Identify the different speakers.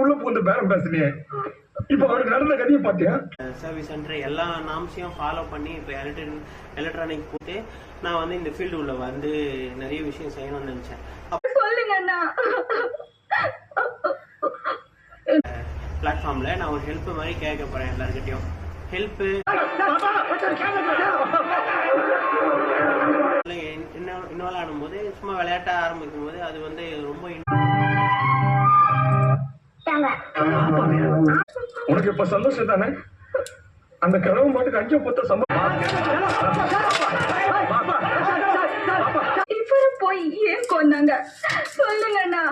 Speaker 1: உள்ள புகுந்து பேரம் பேசுனியே, இப்ப அவருக்கு நடந்த கதையை பாத்தியா?
Speaker 2: சர்வீஸ் சென்டர் எல்லா நாம்ஸையும் ஃபாலோ பண்ணி இப்போ எலக்ட்ரானிக் போட்டு நான் வந்து இந்த ஃபீல்டு உள்ள வந்து நிறைய விஷயம் செய்யணும்னு நினைச்சேன்.
Speaker 3: சொல்லுங்க அண்ணா.
Speaker 2: பிளாட்ஃபார்ம்ல நான் ஒரு ஹெல்ப் மாதிரி கேட்க போறேன் எல்லாருக்கிட்டையும். ஹெல்ப் இன்வால்வ் ஆகும்போது சும்மா விளையாட்ட ஆரம்பிக்கும் போது அது வந்து ரொம்ப
Speaker 1: உனக்கு இப்ப சந்தோஷம் தானே? அந்த கிழவு மாட்டுக்கு 5 10
Speaker 3: இவரு போய் ஏன் கொண்டாங்க சொல்லுங்கண்ணா.